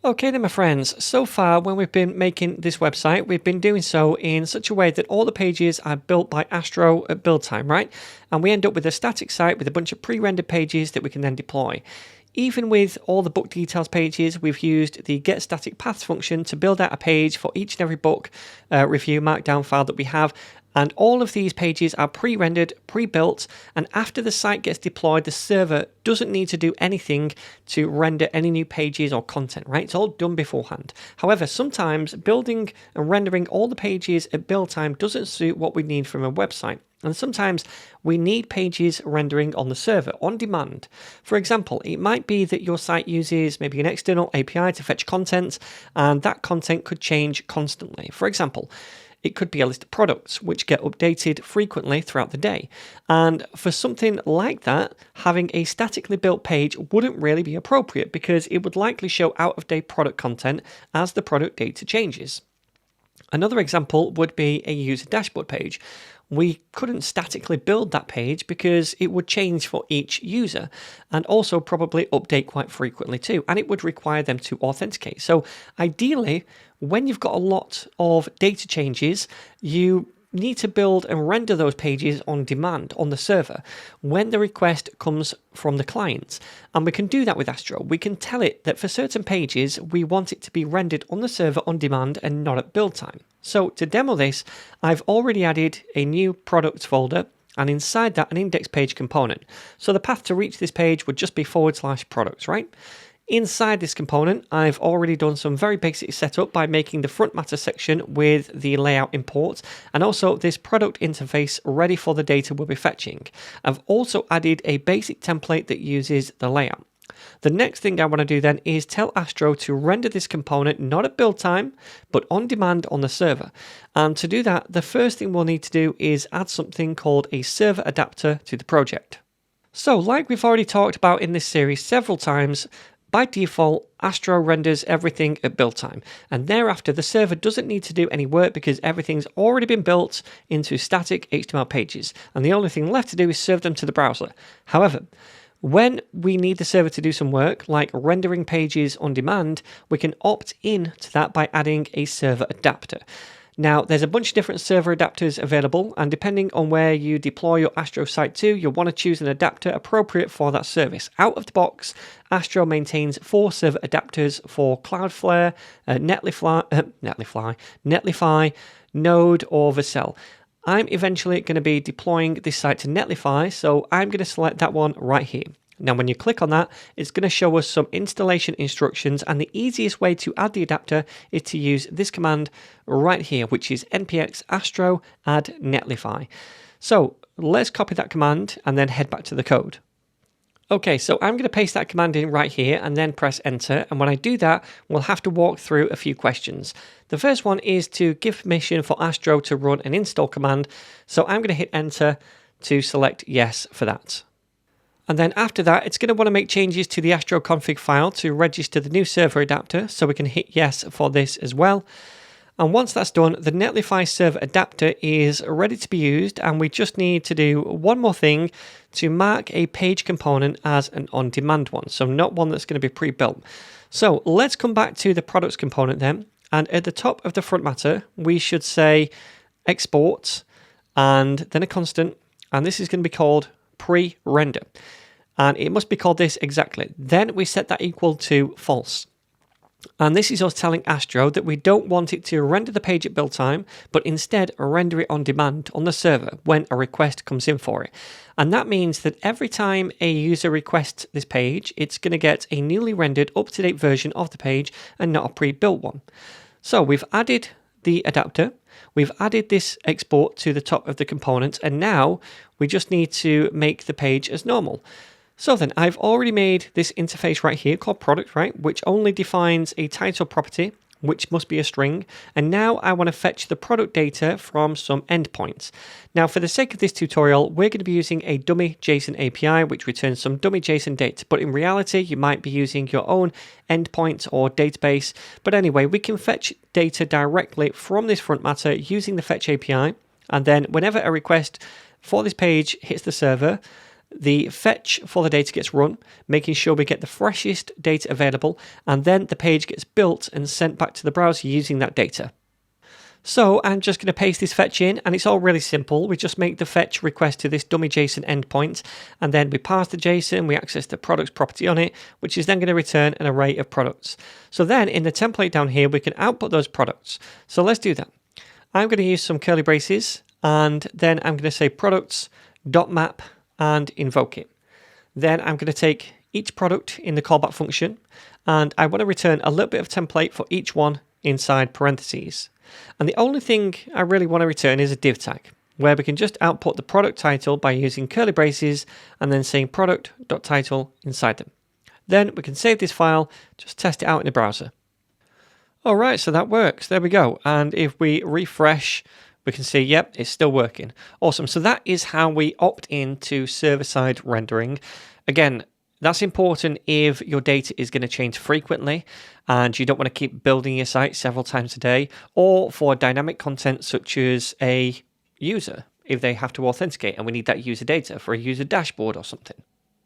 Okay then my friends, so far when we've been making this website, we've been doing so in such a way that all the pages are built by Astro at build time, right? And we end up with a static site with a bunch of pre-rendered pages that we can then deploy. Even with all the book details pages, we've used the getStaticPaths function to build out a page for each and every book review markdown file that we have. And all of these pages are pre-rendered, pre-built, and after the site gets deployed, the server doesn't need to do anything to render any new pages or content, right? It's all done beforehand. However, sometimes building and rendering all the pages at build time doesn't suit what we need from a website. And sometimes we need pages rendering on the server on demand. For example, it might be that your site uses maybe an external API to fetch content, and that content could change constantly. For example, it could be a list of products which get updated frequently throughout the day. And for something like that, having a statically built page wouldn't really be appropriate because it would likely show out-of-date product content as the product data changes. Another example would be a user dashboard page. We couldn't statically build that page because it would change for each user and also probably update quite frequently too, and it would require them to authenticate. So ideally, when you've got a lot of data changes, you need to build and render those pages on demand on the server when the request comes from the client. And we can do that with Astro. We can tell it that for certain pages, we want it to be rendered on the server on demand and not at build time. So to demo this, I've already added a new products folder and inside that an index page component. So the path to reach this page would just be /products, right? Inside this component, I've already done some very basic setup by making the front matter section with the layout import and also this product interface ready for the data we'll be fetching. I've also added a basic template that uses the layout. The next thing I want to do then is tell Astro to render this component not at build time, but on demand on the server. And to do that, the first thing we'll need to do is add something called a server adapter to the project. So like we've already talked about in this series several times, by default, Astro renders everything at build time, and thereafter the server doesn't need to do any work because everything's already been built into static HTML pages, and the only thing left to do is serve them to the browser. However, when we need the server to do some work, like rendering pages on demand, we can opt in to that by adding a server adapter. Now, there's a bunch of different server adapters available, and depending on where you deploy your Astro site to, you'll want to choose an adapter appropriate for that service. Out of the box, Astro maintains 4 server adapters for Cloudflare, Netlify, Node, or Vercel. I'm eventually going to be deploying this site to Netlify, so I'm going to select that one right here. Now, when you click on that, it's going to show us some installation instructions, and the easiest way to add the adapter is to use this command right here, which is npx astro add netlify. So let's copy that command and then head back to the code. Okay, so I'm going to paste that command in right here and then press enter. And when I do that, we'll have to walk through a few questions. The first one is to give permission for Astro to run an install command. So I'm going to hit enter to select yes for that. And then after that, it's going to want to make changes to the Astro config file to register the new server adapter, so we can hit yes for this as well. And once that's done, the Netlify server adapter is ready to be used, and we just need to do one more thing to mark a page component as an on-demand one, so not one that's going to be pre-built. So let's come back to the products component then, and at the top of the front matter, we should say export, and then a constant, and this is going to be called pre-render. And it must be called this exactly. Then we set that equal to false. And this is us telling Astro that we don't want it to render the page at build time, but instead render it on demand on the server when a request comes in for it. And that means that every time a user requests this page, it's going to get a newly rendered up-to-date version of the page and not a pre-built one. So we've added the adapter, we've added this export to the top of the component, and now we just need to make the page as normal. So then I've already made this interface right here called product, right, which only defines a title property, which must be a string. And now I want to fetch the product data from some endpoints. Now, for the sake of this tutorial, we're going to be using a dummy JSON API, which returns some dummy JSON data. But in reality, you might be using your own endpoint or database. But anyway, we can fetch data directly from this front matter using the fetch API. And then whenever a request for this page hits the server, the fetch for the data gets run, making sure we get the freshest data available, and then the page gets built and sent back to the browser using that data. So I'm just going to paste this fetch in, and it's all really simple. We just make the fetch request to this dummy JSON endpoint, and then we parse the JSON, we access the products property on it, which is then going to return an array of products. So then in the template down here, we can output those products. So let's do that. I'm going to use some curly braces, and then I'm going to say products.map and invoke it. Then I'm going to take each product in the callback function, and I want to return a little bit of template for each one inside parentheses. And the only thing I really want to return is a div tag, where we can just output the product title by using curly braces and then saying product.title inside them. Then we can save this file, just test it out in the browser. Alright, so that works. There we go. And if we refresh, we can see, yep, it's still working. Awesome. So that is how we opt into server-side rendering. Again, that's important if your data is going to change frequently and you don't want to keep building your site several times a day, or for dynamic content such as a user, if they have to authenticate and we need that user data for a user dashboard or something.